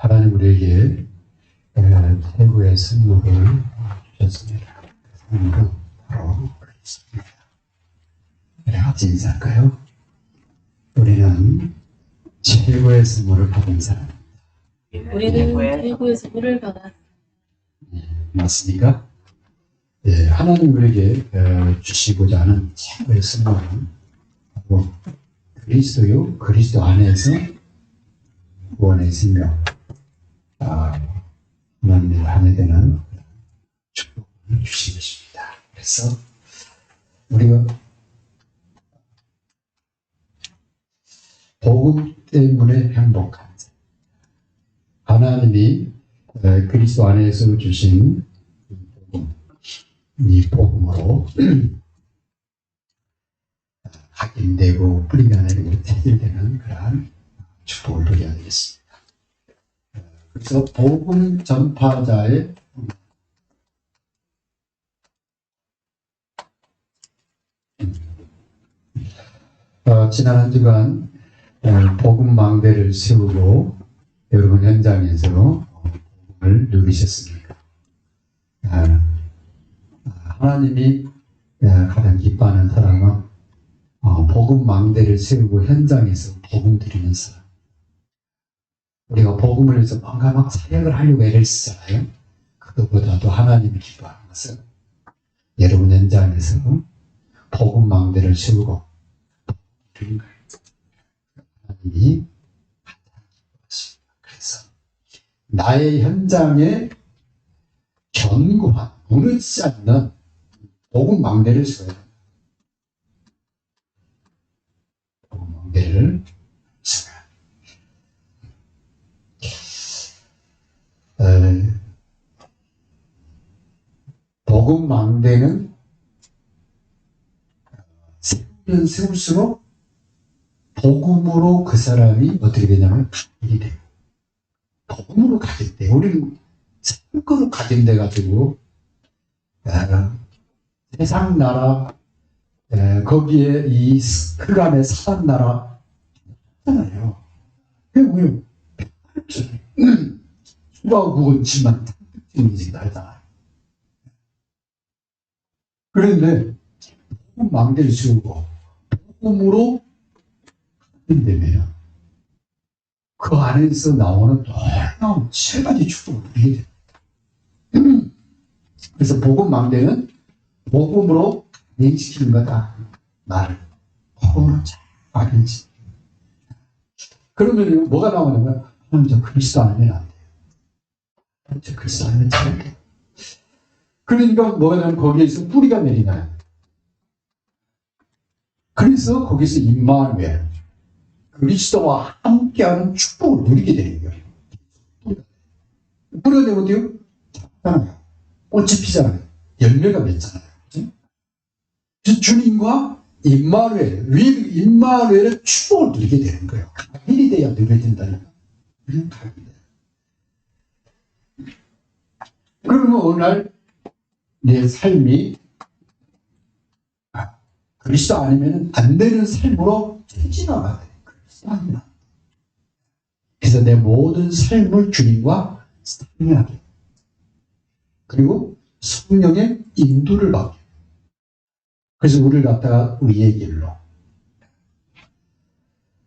하나님 우리에게 최고의 선물을 주셨습니다. 그 선물은 바로 그리스도입니다. 같이 인사할까요? 우리는 최고의 선물을 받은 사람입니다. 우리는 최고의 선물을 받았습니다. 맞습니까? 하나님 우리에게 주시고자 하는 최고의 선물은 바로 그리스도요. 그리스도 안에서 구원의 생명, 하나님의 하나되는 축복을 주신 것입니다. 그래서 우리가 복음 때문에 행복한 하나님이 그리스도 안에서 주신 이 복음으로 각인되고 뿌리가 내리고 체질되는 그러한 축복을 누려야 되겠습니다. 그래서 복음 전파자의 지난 한 주간 복음 망대를 세우고 여러분 현장에서 복음을 누리셨습니까? 하나님이 가장 기뻐하는 사람은 복음 망대를 세우고 현장에서 복음 드리는 사람. 우리가 복음을 위해서 뭔가 막 사역을 하려고 애를 쓰잖아요. 그것보다도 하나님이 기뻐하는 것은 여러분 현장에서 복음 망대를 세우고 드리는 거예요. 하나님이 가장 기뻐하십니다. 그래서 나의 현장에 견고한 무너지지 않는 복음 망대를 세워야 합니다. 복음 망대를 세워야 합니다. 복음 망대는 세우면 세울수록 복음으로 그 사람이 어떻게 되냐면 각인이 돼요. 복음으로 각인돼. 우리는 생각으로 각인돼가지고 세상 나라 거기에 이 흑암의 사단 나라 있잖아요. 왜 수박 묵은지만 특징이 다르잖아요. 그런데 복음 망대를 씌우고 복음으로 각인되면 그 안에서 나오는 놀라운 세 가지 축복을 누리게 됩니다. 그래서 복음 망대는 복음으로 각인시키는 거다. 나를 복음으로 잘 각인시키는 거다. 그러면 뭐가 나오냐면 하나님 저 그리스도 아니면 안 돼요. 저 그리스도 아니면 잘 돼요. 그러니까 뭐가 되면 거기에서 뿌리가 내리나요. 그래서 거기서 임마누엘 그리스도와 함께하는 축복을 누리게 되는 거예요. 뿌리가 되면 어때요? 작잖아요. 꽃이 피잖아요. 열매가 맺잖아요. 주님과 임마누엘의 축복을 누리게 되는 거예요. 각인이 돼야 누려진다니까. 그러면 어느 날 내 삶이 그리스도 아니면 안 되는 삶으로 지나가야 돼요. 그리스도 아니면. 그래서 내 모든 삶을 주님과 상의하게. 그리고 성령의 인도를 받게. 그래서 우리를 갖다가 의의 길로.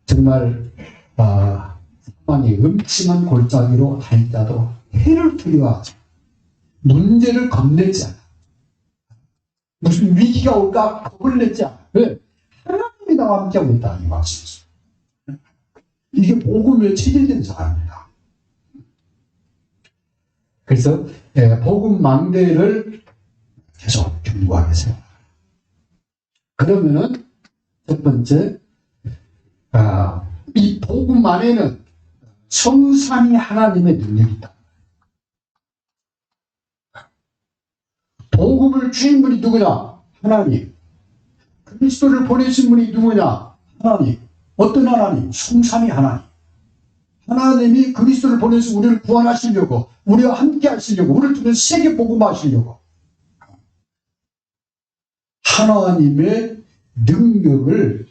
정말 사망의 음침한 골짜기로 다니다도 해를 두려워하지. 문제를 겁내지 않아. 무슨 위기가 올까 겁을 내지 않아. 왜? 하나님이 나와 함께하고 있다는 말씀이죠. 이게 복음에 체질된 사람입니다. 그래서 복음 망대를 계속 견고하게 세워. 그러면은 첫 번째 이 복음 안에는 성삼위 하나님의 능력이 있다. 복음을 주신 분이 누구냐? 하나님. 그리스도를 보내신 분이 누구냐? 하나님. 어떤 하나님? 성삼위 하나님. 하나님이 그리스도를 보내서 우리를 구원하시려고, 우리와 함께 하시려고, 우리를 통해 세계 복음하시려고 하나님의 능력을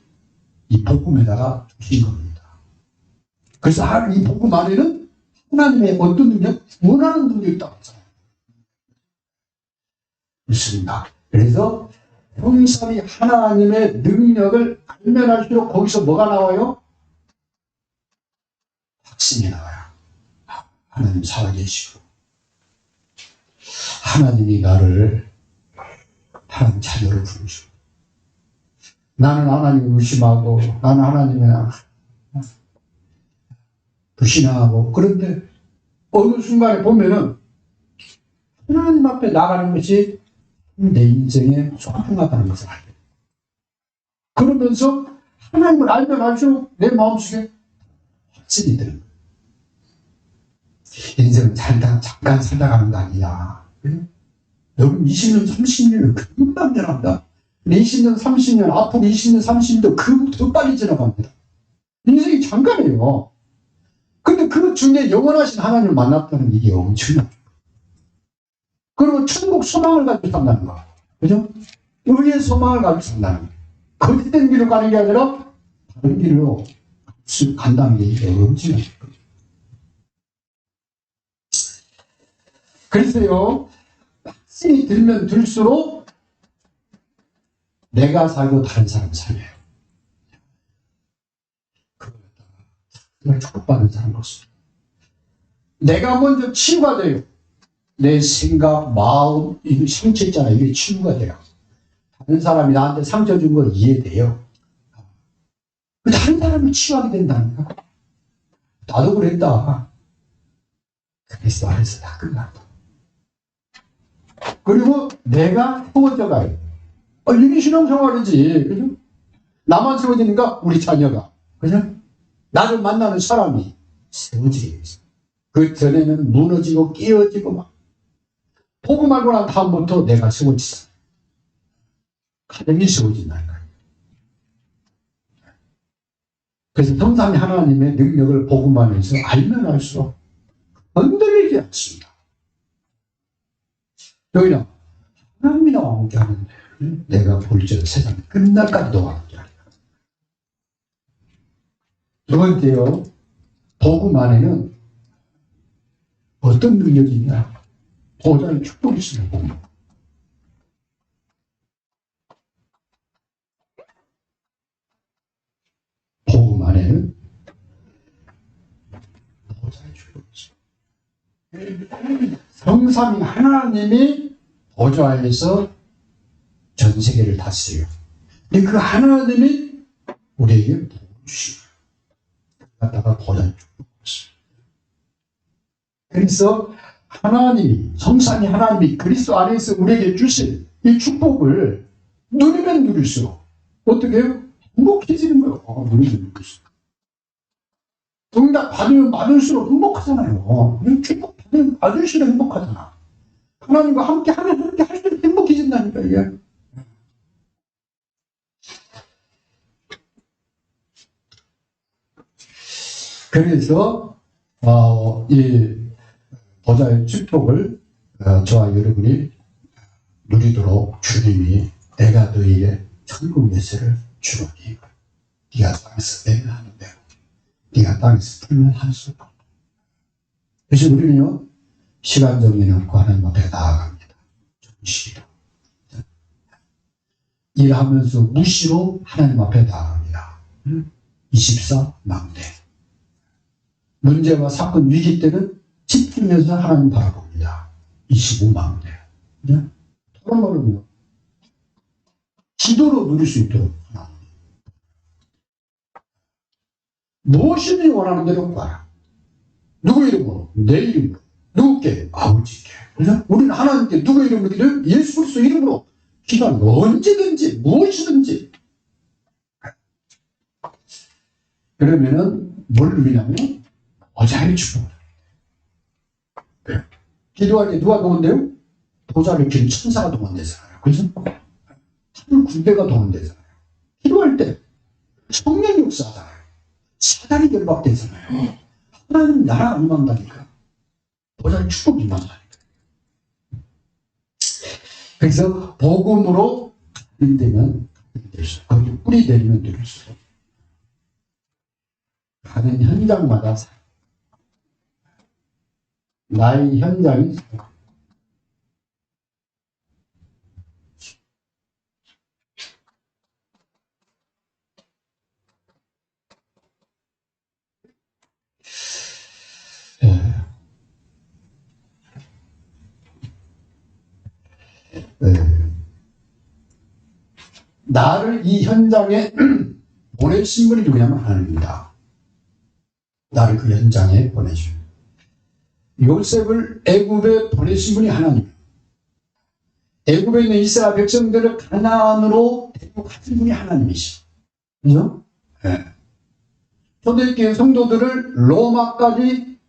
이 복음에다가 주신 겁니다. 그래서 이 복음 안에는 하나님의 어떤 능력? 원하는 능력이 있다고 했잖아요. 있습니다. 그래서 성삼위 하나님의 능력을 알면 알수록 거기서 뭐가 나와요? 확신이 나와요. 하나님 살아계시고 하나님이 나를 하나님 자녀로 부르시고 나는 하나님을 의심하고 나는 하나님을 불신하고 그런데 어느 순간에 보면은 하나님 앞에 나가는 것이 내 인생에 소중하다는 것을 알게 돼요. 그러면서 하나님을 알면 알수록 내 마음속에 확신이 드는 거예요. 인생은 잠깐 살다 가는 거 아니야. 여러분 20년, 30년은 금방 지나갑니다. 20년, 30년, 앞으로 20년, 30년도 더 빨리 지나갑니다. 인생이 잠깐이에요. 근데 그 중에 영원하신 하나님을 만났다는 일이 엄청나요. 그리고 천국 소망을 가지고 산다는 거. 그죠? 의의 소망을 가지고 산다는 거. 거짓된 길로 가는 게 아니라 다른 길로 간다는 게 엄청나요. 그래서요, 확신이 들면 들수록 내가 살고 다른 사람 살려요. 그걸 축복받는 사람으로서. 내가 먼저 치유가 돼요. 내 생각, 마음, 이 상처 있잖아요. 이게 치유가 돼요. 다른 사람이 나한테 상처 준 거 이해돼요. 다른 사람이 치유하게 된다니까. 나도 그랬다. 그리스도 안에서 다 끝났다. 그리고 내가 세워져가요. 이게 신앙생활이지. 그죠? 나만 세워지니까 우리 자녀가. 그죠? 나를 만나는 사람이 세워지게 있어. 그 전에는 무너지고 깨어지고 막. 복음 알고 난 다음부터 내가 세워지어. 가정이 세워진다니까요. 그래서 성삼위 하나님의 능력을 복음 안에서 알면 알수록 흔들리지 않습니다. 여기는 하나님이 나와 함께 하는데 내가 볼지어다 세상이 끝날까지 너와 함께 하리라. 두 번째요. 복음 안에는 어떤 능력이 있냐? 보좌의 축복이 있으면 복음. 복음 안에는 보좌의 축복이 있어요. 성삼위 하나님이 보좌에서 전 세계를 다스려요. 근데 그 하나님이 우리에게 복을 주시고 갖다가 보좌의 축복을 주어요. 그래서 하나님이 성삼위 하나님이 그리스도 안에서 우리에게 주신 이 축복을 누리면 누릴수록 어떻게 해요? 행복해지는 거예요. 누리면 누릴수록. 응답 받으면 받을수록 행복하잖아요. 축복 받으면 받을수록 행복하잖아. 하나님과 함께 하면 그렇게 할수록 행복해진다니까 이게. 그래서 이 보좌의 축복을 저와 여러분이 누리도록 주님이 내가 너희에게 천국 예세를 주노니 네가 땅에서 내면 하는 대로 네가 땅에서 풀면 할수 없다. 그래서 우리는요 시간 정리는 않고 하나님 앞에 나아갑니다. 정시로 일하면서 무시로 하나님 앞에 나아갑니다. 24 망대 문제와 사건 위기 때는 집중해서 하나님 바라봅니다. 25 망대 다른 말은요 기도로 누릴 수 있도록 무엇이든지 원하는 대로 봐라. 누구 이름으로? 내 이름으로. 누구께? 아버지께. 그죠? 우리는 하나님께 누구 이름으로 기도해요? 예수 그리스도 이름으로 기도하는 거 언제든지 무엇이든지. 그러면은 뭘 누리냐면 보좌의 축복을. 기도할 때 누가 동원돼요? 보좌를 긴 천사가 동원되잖아요. 그죠? 하늘 군대가 동원되잖아요. 기도할 때 성령이 역사하잖아요. 사단이 결박되잖아요. 하나님 나라 안 만다니까. 보좌의 축복이 만다니까. 그래서 복음으로 되면 거기 뿌리 내리면 될수록 가는 현장마다 나의 현장이 나를 이 현장에 보내신 분이 누구냐면 하나님입니다. 나를 그 현장에 보내신 요셉을 애굽에 보내신 분이 하나님. 애굽에 있는 이스라엘 백성들을 가나안으로 데리고 가신 분이 하나님이시죠. 그죠? 네. 초대교회 성도들을 로마까지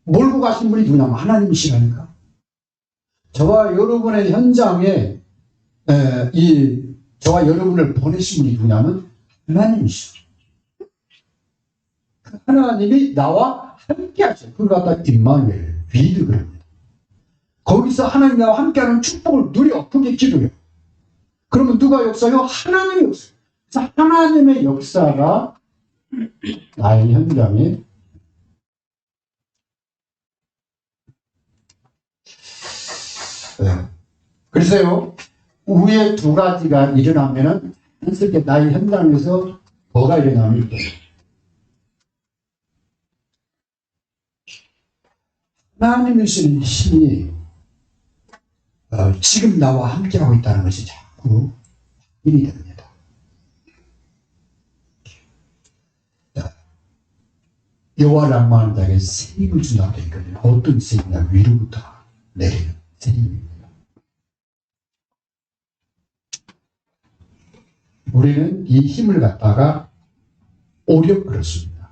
몰고 가신 분이 누구냐면 하나님이시라니까. 저와 여러분의 현장에 저와 여러분을 보내신 분이 누구냐면 하나님이시죠. 그 하나님이 나와 함께 하셔요. 그걸 갖다 임마누엘, 비드 그럽니다. 거기서 하나님 나와 함께하는 축복을 누려. 그게 기도예요. 그러면 누가 역사요? 하나님의 역사. 그래서 하나님의 역사가 나의 현장에 그래서요, 위에 두 가지가 일어나면은 자연스럽게 나의 현장에서 뭐가 일어나면 하나님이 쓰는 힘이 지금 나와 함께하고 있다는 것이 자꾸 확인이 됩니다. 여호와를 악망하는 자에게 새 힘을 준다고 되어 있거든요. 어떤 새 힘이냐? 위로부터 내리는 새 힘입니다. 우리는 이 힘을 갖다가 오려 그렇습니다.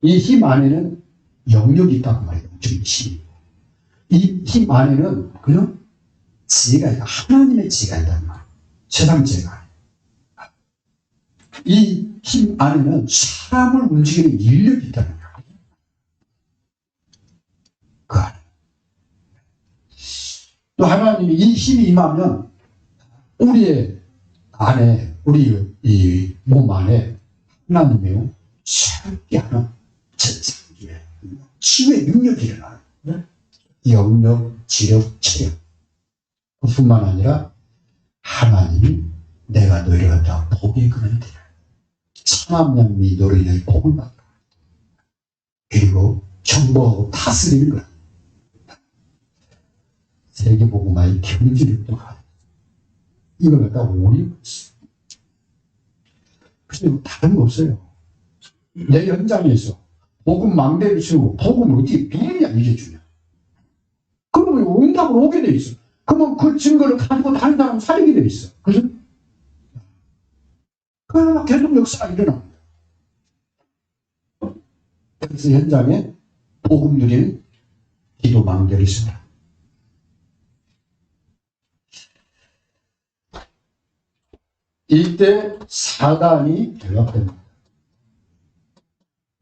이 힘 안에는 영역이 있다고 말해요. 이 힘 안에는 그냥 지혜가 있다. 하나님의 지혜가 있다는 말이에요. 세상 지혜가 아니에요. 이 힘 안에는 사람을 움직이는 인력이 있다는 거예요. 그 안에. 또 하나님이 이 힘이 임하면 우리의 안에, 우리 이 몸 안에 하나님의 새롭게 하는 전상기에 치유의 능력이 일어나요. 영력, 지력, 체력. 뿐만 아니라 하나님이 내가 너희를 갖다 복의 근원이 되라. 참함양미 너를 인하여 복을 받라. 그리고 정복하고 다스리는 거야. 세계복음화의 경지를 또하여 이걸 갖다 오리고 있어. 그래서 다른 거 없어요. 내 현장에서 복음 망대를 세우고 복음을 어떻게 누구냐 알려주냐. 그러면 응답으로 오게 돼 있어. 그러면 그 증거를 가지고 다른 사람 살리게 돼 있어. 그래서 계속 역사가 일어납니다. 그래서 현장에 복음 누리는 기도 망대를 세우라. 이때 사단이 대답됩니다.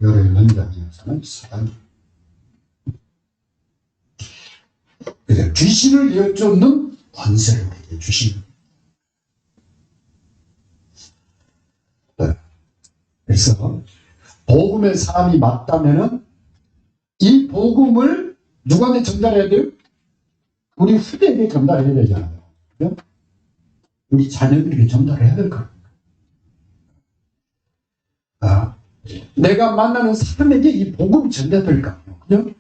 여러분 현장에서는 사단이 그래서 귀신을 여쭙는 권세를 내게 주신. 그래서 복음의 사람이 맞다면은 이 복음을 누구한테 전달해야 돼요? 우리 후대에게 전달해야 되잖아요. 그죠? 우리 자녀들에게 전달해야 될 거예요. 내가 만나는 사람에게 이 복음이 전달될 거예요. 그죠?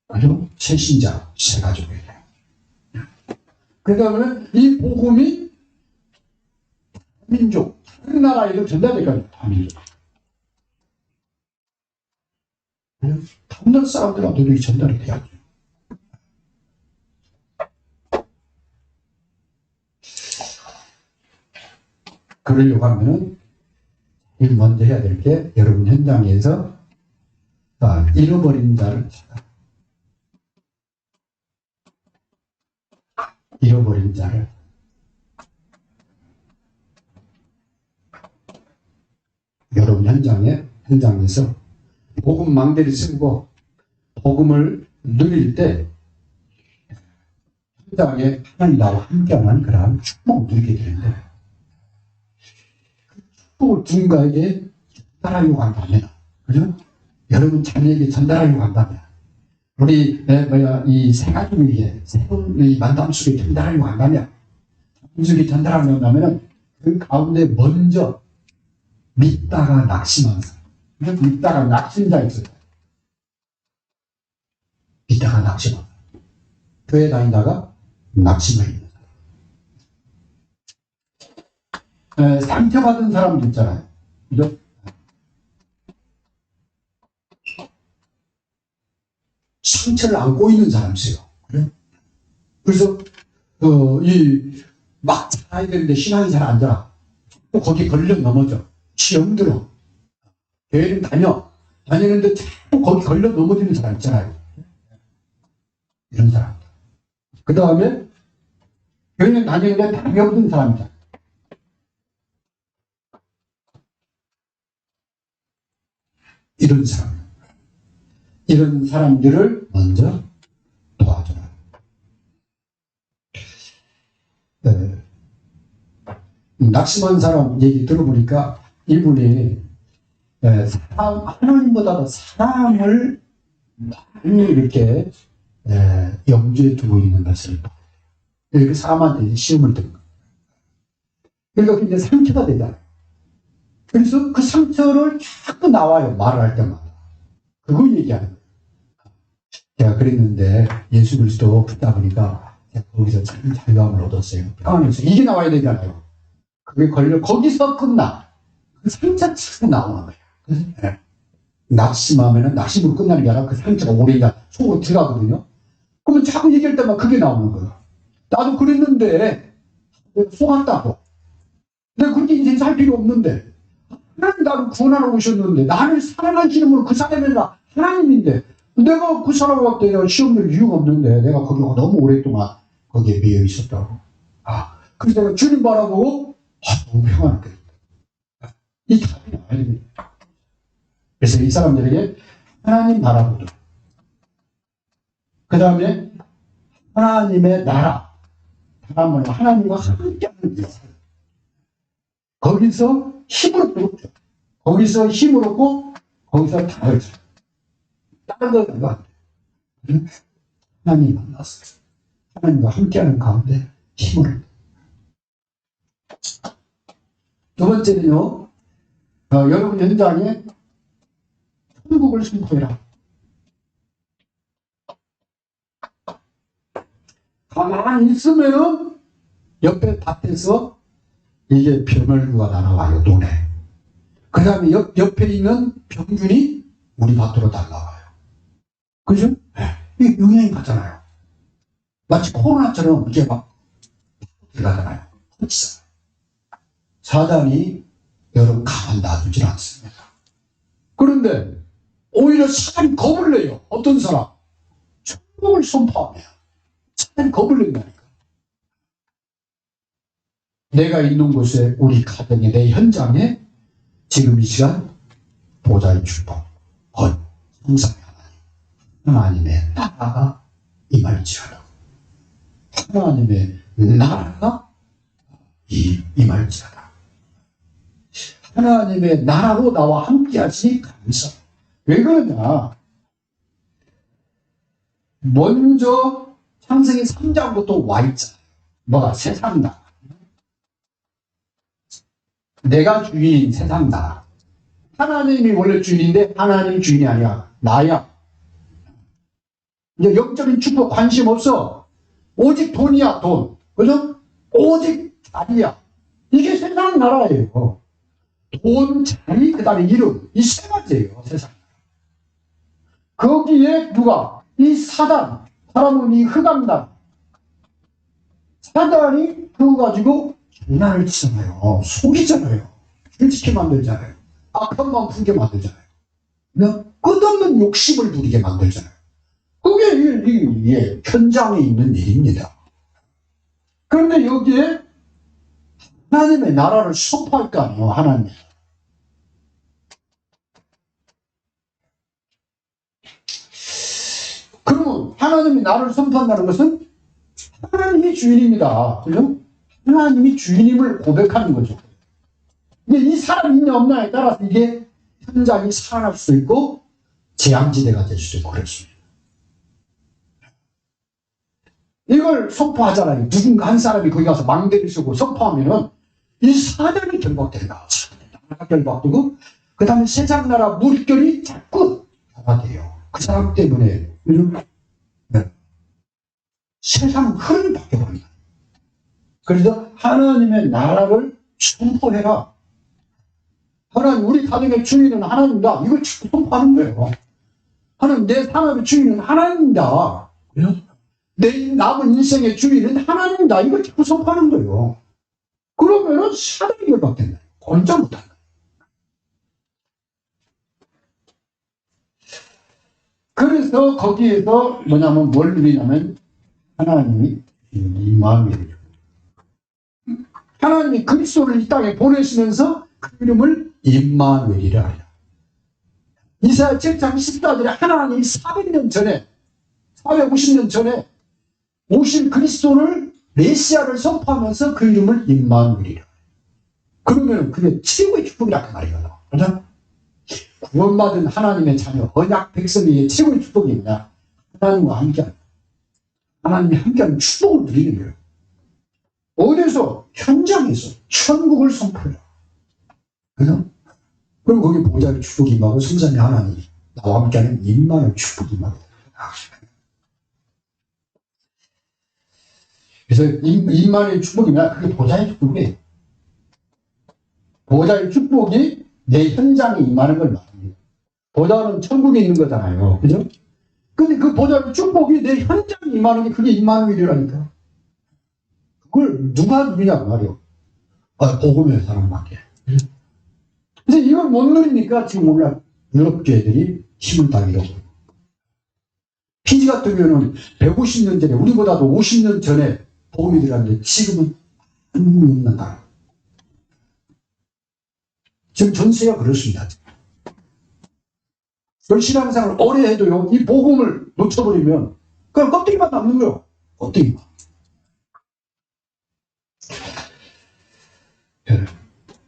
아주 새신자, 새가족에게. 그러면 이 복음이 민족, 다른 나라에도 전달될 거예요. 다민족. 다른 나라 사람들한테도 이 전달이 돼야죠. 그러려고 하면은 먼저 해야 될 게 여러분 현장에서 잃어버린 자를 찾아. 잃어버린 자를 여러분 현장에서 복음 망대를 쓰고 복음을 누릴 때 현장에 하나님 나와 함께하는 그러한 축복을 누리게 되는데 축복을 누군가에게 전달하려고 한다면, 그죠? 여러분 자녀에게 전달하려고 한다면, 우리 이 세 가족에게 새로운 이 만남 속에 전달하려고 한다면, 속에 전달하려고 한다면 그 가운데 먼저 믿다가 낙심한 사람, 믿다가 낙심자 있어요. 믿다가 낙심한 사람, 교회 다니다가 낙심해 있는 사람, 상처받은 사람도 있잖아요. 그죠? 상처를 안고 있는 사람이 있어요. 그래? 그래서 막 자라야 되는데 신앙이 잘 안 자라. 또 거기 걸려 넘어져. 시험 들어. 교회는 다니는데 자꾸 거기 걸려 넘어지는 사람 있잖아요. 이런 사람. 그 다음에 교회는 다니는데 답이 없는 사람이다. 이런 사람. 이런 사람들을 먼저 도와줘라. 낙심한 사람 얘기 들어보니까 이분이 하나님보다도 사람을 많이 이렇게 염두에 두고 있는 것을 이렇게 사람한테 시험을 든 거예요. 그러니까 이제 상처가 되잖아요. 그래서 그 상처를 자꾸 나와요. 말을 할 때마다. 그거 얘기하는 거예요. 제가 그랬는데 예수 그리스도 붙다 보니까 거기서 참 자유함을 얻었어요. 평안에서 이게 나와야 되잖아요. 그게 걸려 거기서 끝나. 그 상처 자꾸 나오는 거예요. 낙심하면은 낙심으로 끝나는 게 아니라 그 상처가 오래 이제 속으로 들어가거든요. 그러면 자꾸 얘기할 때만 그게 나오는 거예요. 나도 그랬는데 내가 속았다고. 내가 그렇게 인생 살 필요 없는데 하나님 나를 구원하러 오셨는데 나를 사랑하시는 분은 그 사람이 아니라 하나님인데 내가 그 사람한테 내가 시험 낼 이유가 없는데 내가 거기 너무 오랫동안 거기에 매여 있었다고. 그래서 내가 주님 바라보고 너무 평안하게 됐다. 이 답이 나와야 됩니다. 그래서 이 사람들에게 하나님 바라보도록, 그 다음에 하나님의 나라, 하나님과 함께하는 일, 거기서 힘을 얻죠. 거기서 힘을 얻고 거기서 답을 줘요. 다른 거 안 돼요. 하나님 만났어요. 하나님과 함께하는 가운데 힘을 얻어요. 두 번째는요, 여러분 현장에 천국을 선포해라. 가만히 있으면은 옆에 밭에서 이게 병을구가 날아와요, 논에. 그 다음에 옆에 있는 병균이 우리 밭으로 날아와요. 그죠? 이게 영향이 가잖아요. 마치 코로나처럼 이게 막 들어가잖아요. 사단이 여러분 가만 놔두질 않습니다. 그런데 오히려 사단이 겁을 내요. 어떤 사람? 천국을 선포하면 사단이 겁을 낸다니까. 내가 있는 곳에, 우리 가정에, 내 현장에 지금 이 시간 보좌의 축복, 성삼의 하나님의 나라가 임할지어다. 하나님의 나라가 임할지어다. 하나님의 나라로 나와 함께 하시니 감사. 왜 그러냐? 먼저 창세기 3장부터 와 있잖아요. 뭐가? 세상 나라. 내가 주인인 세상 나라. 하나님이 원래 주인인데 하나님이 주인이 아니야. 나야. 이제 영적인 축복 관심 없어. 오직 돈이야, 돈. 그죠? 오직 자리야. 이게 세상 나라예요. 돈, 자리, 그 다음에 이름. 이 세 가지예요, 세상. 거기에 누가? 이 사단. 사람은 이 흑암단. 사단이 그거 가지고 장난을 치잖아요. 속이잖아요. 일찍게 만들잖아요. 악한 마음 품게 만들잖아요. 그냥 끝없는 욕심을 부리게 만들잖아요. 그게 이 현장에 있는 일입니다. 그런데 여기에 하나님의 나라를 선포할 거 아니에요, 하나님. 그러면 하나님이 나라를 선포한다는 것은 하나님이 주인입니다. 그죠? 하나님이 주인임을 고백하는 거죠. 근데 이 사람이 있냐 없냐에 따라서 이게 현장이 살아날 수도 있고 재앙지대가 될 수도 있고 그렇습니다. 이걸 선포하잖아요. 누군가 한 사람이 거기 가서 망대를 쓰고 선포하면은 이 사단이 결박된다. 나라가 결박되고 그 다음에 세상 나라 물결이 자꾸 변화돼요. 그 사람 때문에 세상 흐름이 바뀌어버립니다. 그래서 하나님의 나라를 선포해라. 하나님, 우리 가정의 주인은 하나님이다. 이걸 자꾸 선포하는 거예요. 하나님, 내 산업의 주인은 하나님이다. 내 남은 인생의 주인은 하나님이다. 이걸 자꾸 선포하는 거예요. 그러면은 사단이 결박된다. 권장 못한다. 그래서 거기에서 뭐냐면 뭘 누리냐면 하나님이 임마누엘, 하나님이 그리스도를 이 땅에 보내시면서 그 이름을 임마누엘이라 해요. 이사야 7장 14절에 하나님이 400년 전에 450년 전에 오신 그리스도를 메시아를 선포하면서 그 이름을 임마누엘이라. 그러면 그게 최고의 축복이란 말이거든. 그렇죠? 구원받은 하나님의 자녀, 언약 백성의 최고의 축복이 뭐냐? 하나님과 함께하는, 하나님이 함께하는 축복을 누리는 거예요. 어디서? 현장에서 천국을 선포해라. 그죠? 그럼 거기 보좌의 축복이 임하고 성삼위 하나님이 나와 함께하는 임마누엘 축복이 임하고. 그래서 임마누엘 축복이 뭐냐? 그게 보좌의 축복이에요. 보좌의 축복이 내 현장에 임하는 걸 말합니다. 보좌는 천국에 있는 거잖아요. 그죠? 근데 그 보좌의 축복이 내 현장에 임하는 게 그게 임마누엘이라니까. 그걸 누가 누리냐고 말이요. 복음의 사람밖에. 그래서 이걸 못 누리니까 지금 오늘 유럽 교회들이 힘을 다 잃어버려요. 피지 같은 경우는 150년 전에, 우리보다도 50년 전에 복음이 들어갔는데 지금은 한국이 없는 나라. 지금 전 세계가 그렇습니다. 그 신앙생활을 오래 해도요, 이 복음을 놓쳐버리면 그냥 껍데기만 남는 거예요. 껍데기만.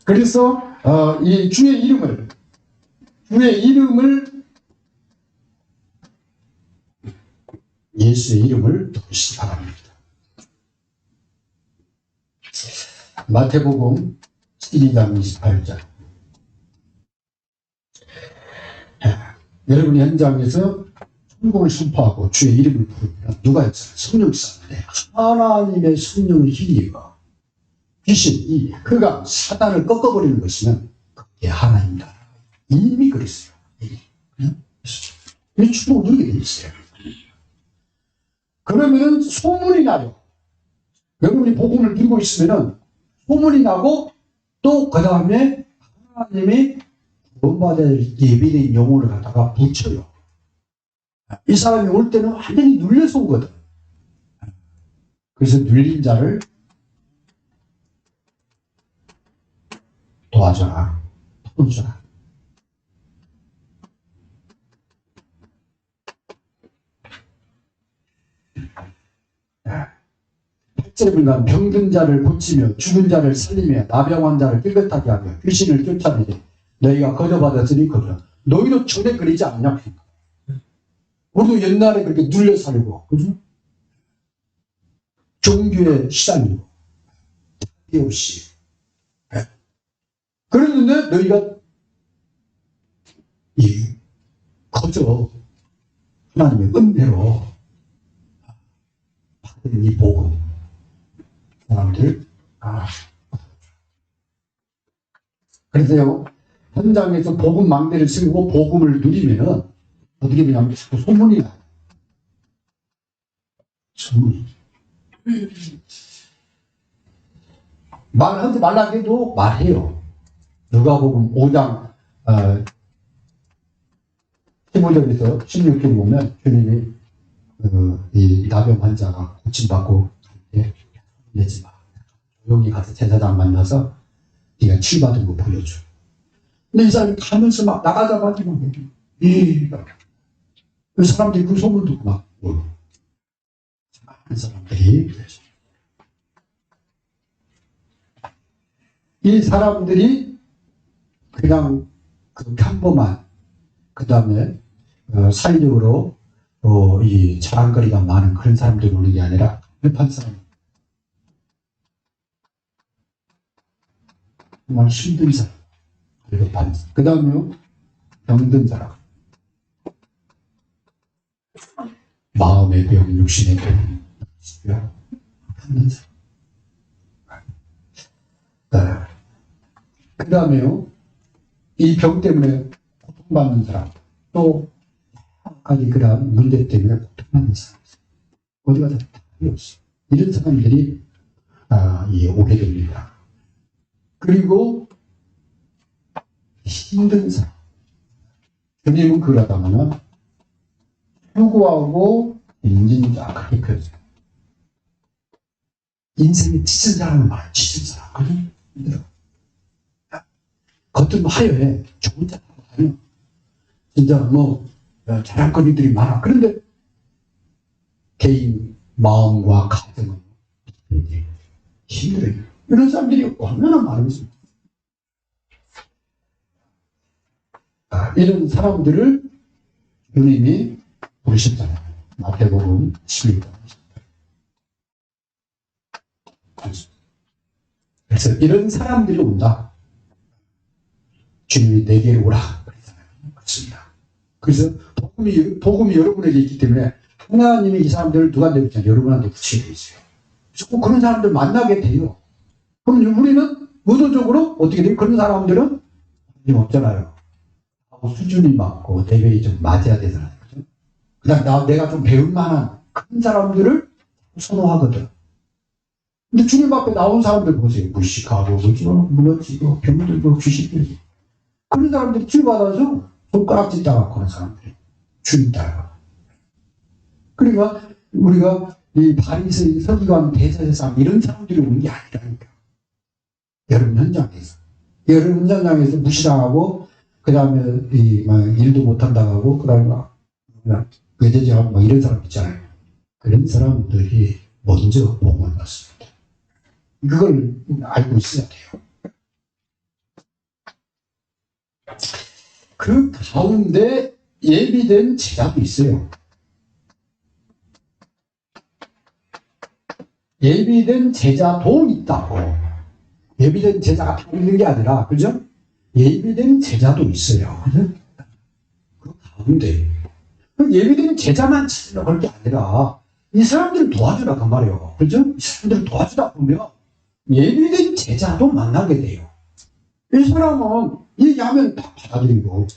그래서 이 주의 이름을 예수의 이름을 부르시기 바랍니다. 마태복음 12장 28절. 여러분이 현장에서 천국을 선포하고 주의 이름을 부르면 누가 했어요? 성령 쐈는데 하나님의 성령의 힘이고 귀신, 그가 사단을 꺾어버리는 것이면 그게 하나입니다. 이미 그랬어요. 이 축복을 누리게 돼 있어요. 그러면은 소문이 나요. 여러분이 복음을 들고 있으면은 소문이 나고 또 그 다음에 하나님이 구원받을 예비된 영혼을 갖다가 붙여요. 이 사람이 올 때는 완전히 눌려서 오거든. 그래서 눌린 자를 도와줘라, 풀어줘라. 팔절에 병든 자를 고치며 죽은 자를 살리며 나병한 자를 깨끗하게 하며 귀신을 쫓아내되 너희가 거저받았으니 거저. 너희도 전에 그러지 않냐? 우리도 옛날에 그렇게 눌려 살고, 그죠? 종교에 시달리고, 없이. 그랬는데 너희가 거저 하나님의 은혜로 받은 이 복음, 사람들, 그래서요, 현장에서 복음 망대를 쓰고 복음을 누리면은 어떻게 되냐면 자꾸 소문이 나요. 소문이. 말하지 말라 해도 말해요. 누가복음 5장 15절에서 16절 보면 주님이 이 나병 환자가 고침받고 갈 때 내지 마. 조용히 가서 제사장 만나서 네가 치유받은 거 보여줘. 근데 이 사람이 가면서 막 나가자마자 그 사람들이 그 소문 듣고 막 많은 사람들이 이 사람들이 그냥 그 평범한, 그 다음에 사회적으로 이 자랑거리가 많은 그런 사람들이 오는 게 아니라 급한 사람, 정말 힘든 사람, 그 다음에 병든 사람, 마음의 병, 육신의 병, 힘든 사람. 그 다음에요, 이 병 때문에 고통받는 사람, 또 아까지 그런 문제 때문에 고통받는 사람, 어디 가서 답이 없어. 이런 사람들이 오게 됩니다. 그리고 힘든 사람, 주님은 그러다가는 수고하고 힘든 자, 그렇게 표현해요. 인생에 지친 사람은 말이야. 지친 사람. 그래? 힘들어. 겉은 화려해. 좋은 자 하요. 진짜 자랑거리들이 많아. 그런데 개인 마음과 가정은 힘들어요. 이런 사람들이 얼마나 많습니까? 이런 사람들을 주님이 부르셨잖아요. 마태복음 11장. 그래서 이런 사람들이 온다. 주님이 내게로 오라. 그렇습니다. 그래서 복음이 여러분에게 있기 때문에 하나님이 이 사람들을 누가 내렸잖아요. 여러분한테 붙이게 있어요. 그래서 꼭 그런 사람들 만나게 돼요. 그럼 우리는 의도적으로 어떻게 돼요? 그런 사람들은 없잖아요. 수준이 맞고 레벨이 좀 맞아야 되잖아요. 그다음 내가 좀 배울 만한 큰 사람들을 선호하거든. 근데 주님 앞에 나온 사람들 보세요. 무식하고 무너지고 병들고 귀신들고 그런 사람들이 치유받아서 손가락질 당하고 그런 사람들이 주님 따라. 그러니까 우리가 이 바리새인 서기관 대제사장 이런 사람들이 오는 게 아니라니까. 여러분 현장에서 무시당하고 그 다음에 일도 못한다고 하고 그 다음에 외제자하고 이런 사람 있잖아요. 그런 사람들이 먼저 복음을 받습니다. 그걸 알고 있어야 돼요. 그 가운데 예비된 제자도 있어요. 예비된 제자도 있다고. 예비된 제자가 다 있는 게 아니라, 그죠? 예비된 제자도 있어요. 그죠? 그 가운데. 예비된 제자만 찾으려고 할 게 아니라, 이 사람들을 도와주라, 그 말이에요. 그죠? 이 사람들을 도와주다 보면, 예비된 제자도 만나게 돼요. 이 사람은 얘기하면 딱 받아들이고,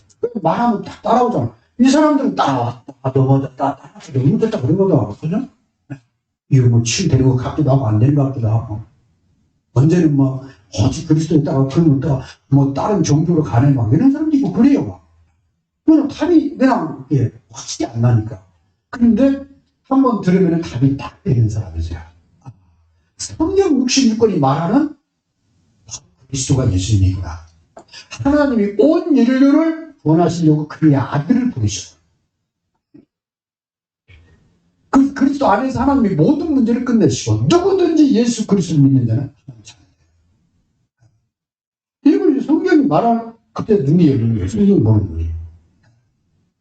말하면 딱 따라오잖아. 이 사람들은 따라왔다, 넘어졌다, 넘어졌다, 그런 거다. 그죠? 이거 뭐 치유되는 것 같기도 하고, 안 되는 것 같기도 하고. 언제는 오직 그리스도에 따라 그러면 또 다른 종교로 가네, 이런 사람도 있고, 그래요, 그냥 답이 그냥, 확실히 안 나니까. 그런데 한번 들으면 답이 딱 되는 사람이세요. 성경 66권이 말하는 그리스도가 예수님이구나. 하나님이 온 인류를 구원하시려고 그의 아들을 보내셨어요. 그 그리스도 안에서 하나님이 모든 문제를 끝내시고 누구든지 예수 그리스도를 믿는 자는 이걸 성경이 말하는 그때 눈이 열리는 거예요. 성경이 보는 거예요.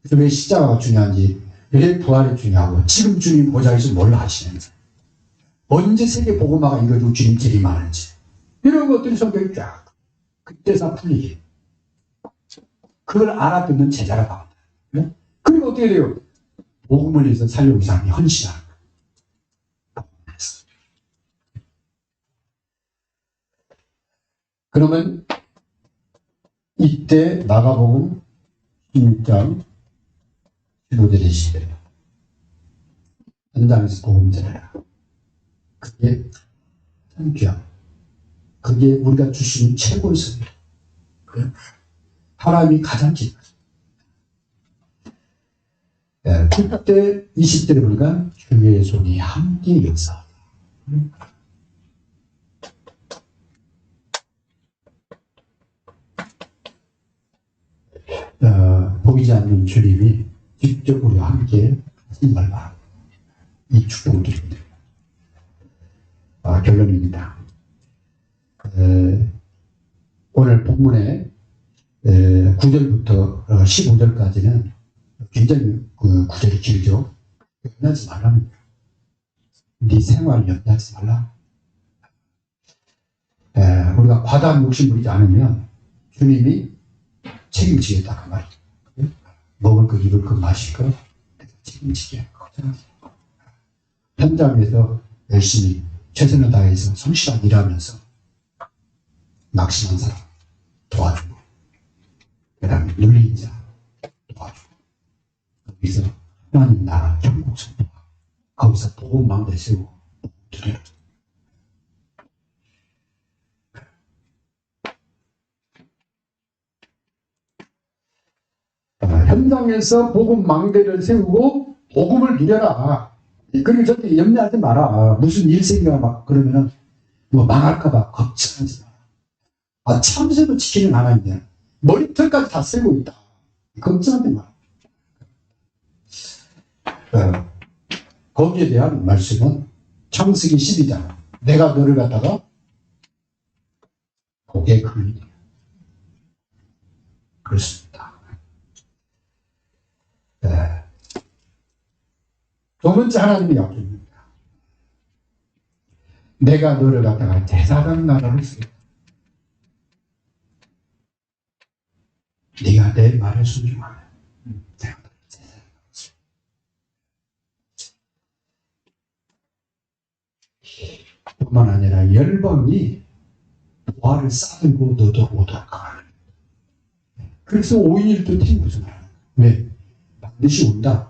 그래서 왜 십자가가 중요한지, 왜 부활이 중요하고, 지금 주님 보좌에서 뭘 하시는지, 언제 세계 복음화가 이루어지고 주님길이 많은지, 이런 것들이 성경이 쫙 그때서 풀리게. 그걸 알아듣는 제자가 나온다. 네? 그리고 어떻게 돼요? 복음을 위해서 살려고 이 사람이 헌신하는 거예요. 그러면 이때 마가복음 16장 15절의 시대 현장에서 복음 전해라. 그게 참 귀한, 그게 우리가 주시는 최고의 선물. 하나님이 가장 기뻐요. 그때 20절에 보니까 주의 손이 함께 역사하다. 보이지 않는 주님이 직접 우리와 함께 하신 말과 이 축복을 드립니다. 결론입니다. 오늘 본문에 9절부터 15절까지는 굉장히 그 구절이 길죠. 연애하지 말라는 거예요. 네 생활을 연애하지 말라. 우리가 과다한 욕심 부리지 않으면 주님이 책임지겠다 그 말이에요. 먹을 거, 입을 거, 마실 거 책임지게 걱정하지. 현장에서 열심히 최선을 다해서 성실하게 일하면서 낙심한 사람 도와주고, 그 다음에 눌린 자 도와주고, 거기서 하나님 나라 천국 선포하고, 거기서 복음 망대 세우고 드려요. 현장에서 복음 망대를 세우고 복음을 누려라. 그리고 절대 염려하지 마라. 무슨 일 생겨 막 그러면은 뭐 망할까봐 걱정하지 마라. 참새도 지키는 하나님이야. 머리털까지 다 쓰고 있다. 걱정하지 마라. 거기에 대한 말씀은 창세기 12장. 내가 너를 갖다가 복의 근원이야. 그렇습니다. 두 번째 하나님의 약속입니다. 내가 너를 갖다가 제사장 나라로 쓰겠다. 네가 내 말에 순종하면 내가 너를 제사장 나라로 쓰겠다. 뿐만 아니라 열방이 보화를 싸들고 너도 오도록 하라. 그래서 5인 1조 팀 구성하라. 왜? 반드시 온다.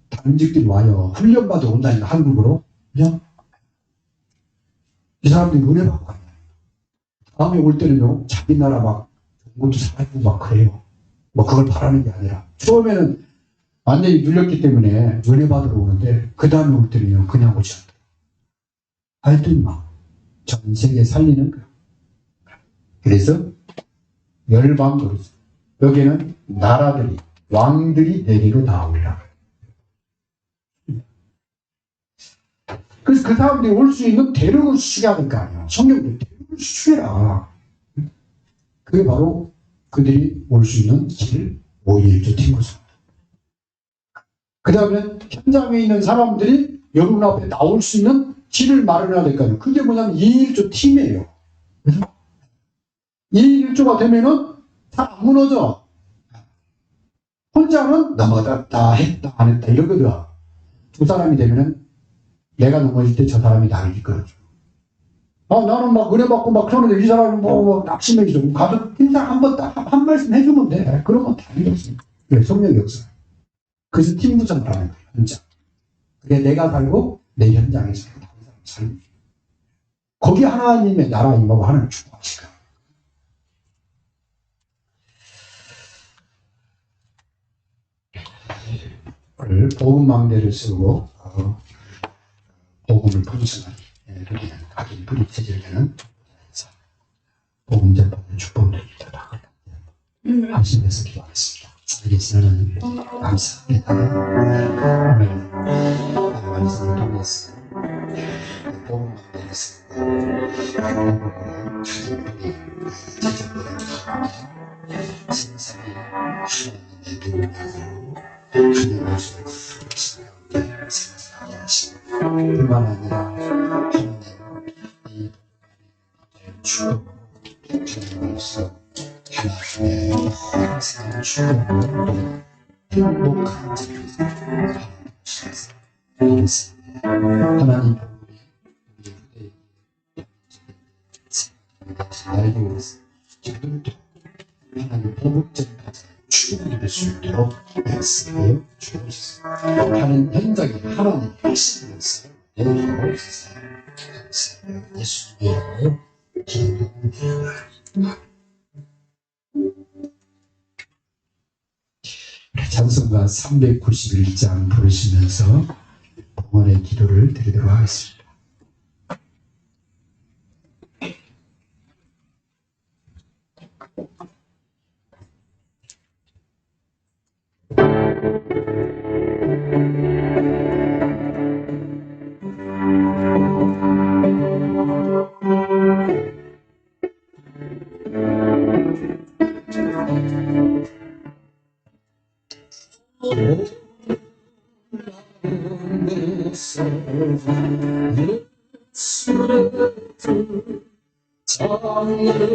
당직들이 와요. 훈련받아 온다니까 한국으로. 그냥 이 사람들이 은혜 받고 간다. 다음에 올 때는요, 자기 나라 막 좋은 것도 살고 막 그래요. 뭐 그걸 바라는 게 아니라 처음에는 완전히 눌렸기 때문에 은혜 받으러 오는데 그 다음에 올 때는요 그냥 오지 않다. 하여튼 막 전 세계 살리는 거예요. 그래서 열방 그릇. 여기는 나라들이 왕들이 내리로 다 오리라. 그래서 그 사람들이 올 수 있는 대륙을 수식해야 될 거 아니야. 성령들 대륙을 수식해라. 그게 바로 그들이 올 수 있는 길 5.1조 팀구성. 그 다음에 현장에 있는 사람들이 여러분 앞에 나올 수 있는 길을 마련해야 될 거 아니에요. 그게 뭐냐면 2.1조 팀이에요. 그래서 2.1조가 되면은 잘 안 무너져. 혼자는 넘어갔다 했다 안 했다 이러거든. 두 사람이 되면은 내가 넘어질 때 저 사람이 나를 이끌어줘. 나는 막 은혜 받고 막 그러는데 이 사람은 뭐 낙심해 좀 가서 인사 한 말씀 해주면 돼. 그러면 다 이뤘어. 왜? 성령의 역사. 그래서 팀 구성하라는 거예요. 현장. 그게 내가 살고 내 현장에서 다른 사람 살고. 거기 하나님의 나라 임하고 하나님 축복하실 거야. 복음망대를 쓰고 복음을 분석하는 여기는 각인 뿌리 체질되는 복음 전파는 축복드립니다. 하시면서 기도하겠습니다. 살아계시는 감사합니다. 오늘 말씀을 통해서 복음망대에서 복음으로 신상이 하나님의 능력으로 하나님을 생각하게 하시고 뿐만 아니라 하나님 이 축복으로 하나님으로서 하나님의 항상 축복으로 행복한 자리에서 하나님 우리 후대에 날개 위해서 저들도 하나님 복음전파자 축복이 될 수 있도록 역사하여 주옵소서. 하는 현장에 하나님의 핵심 역사를 내려주옵소서. 감사하며 예수님의 이름으로 기도합니다. 찬송가 391장 부르시면서 봉헌의 기도를 드리도록 하겠습니다. 장래의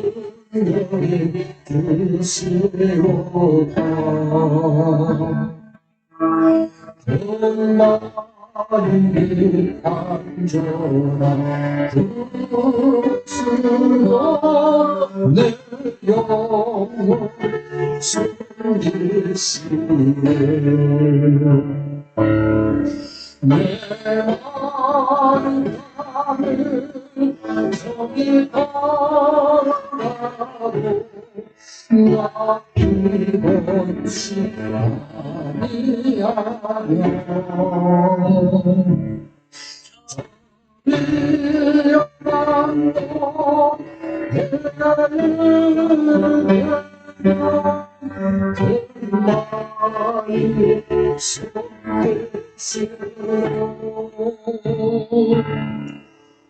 뜻으로 마음이 간절한 그것으로 내 영혼 숨기시네 내 마른 땅을 저기 바라보고 나 피곤치 아니하며 미련만도 나의 손끝으로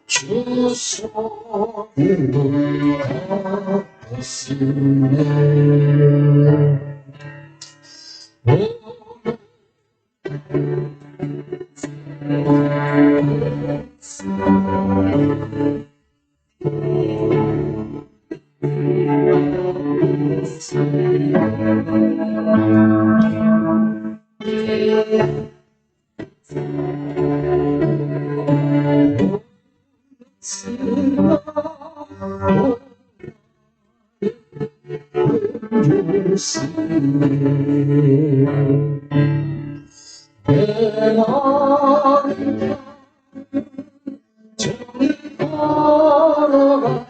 주 손으로 걷으네 내 마음이 저리 걸어가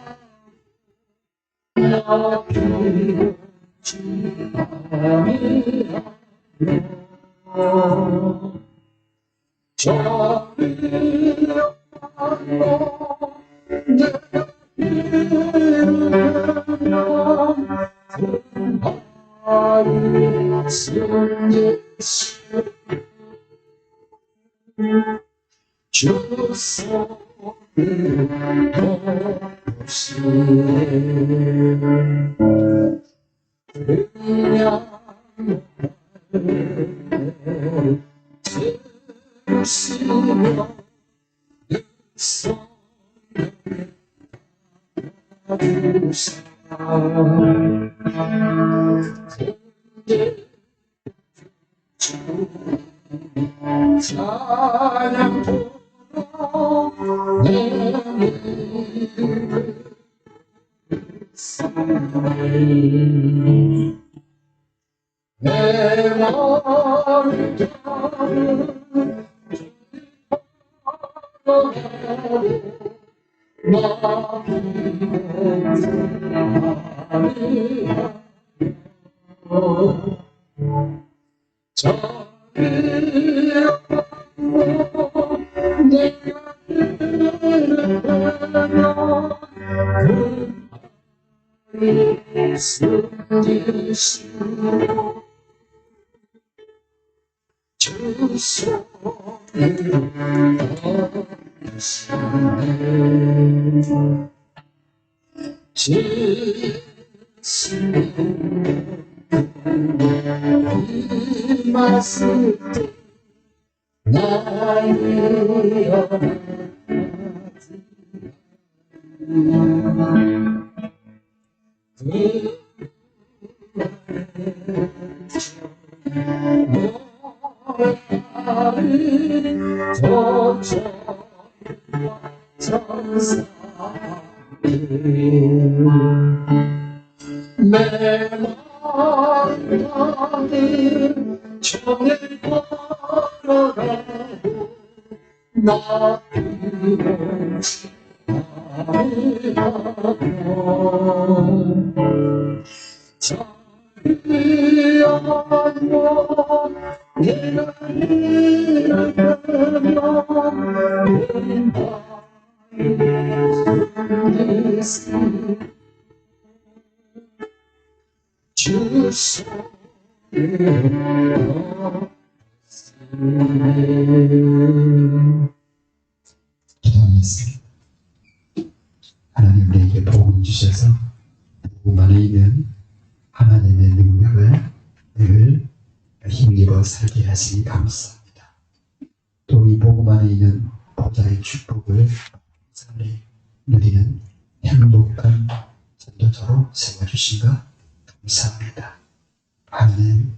나 피곤치 아니하며 저리 가고 내가 이르면 마음이 승리시 주 손을 걷으시네 그냥 들으시며 내 손을 잡으사 찬양 부르며 내 이름을 쓰네 내 마음을 담은 나 피곤치 아니하며 저리 가고 내가 이르면 그 말이 숨기시고 주 손으로 걷으시네 지시는 이 말씀 나를 내 마음이 정을 걸어가고 나 피곤치 아니하며 자리하며 내가 이르면 내 손을 주 손으로 기도하겠습니다. 하나님 우리에게 복음 주셔서 복음 안에 있는 하나님의 능력을 늘 힘 힘입어 살게 하시니 감사합니다. 또 이 복음 안에 있는 보좌의 축복을 삶에 누리는 행복한 전도자로 세워주신 것 감사합니다. 아멘.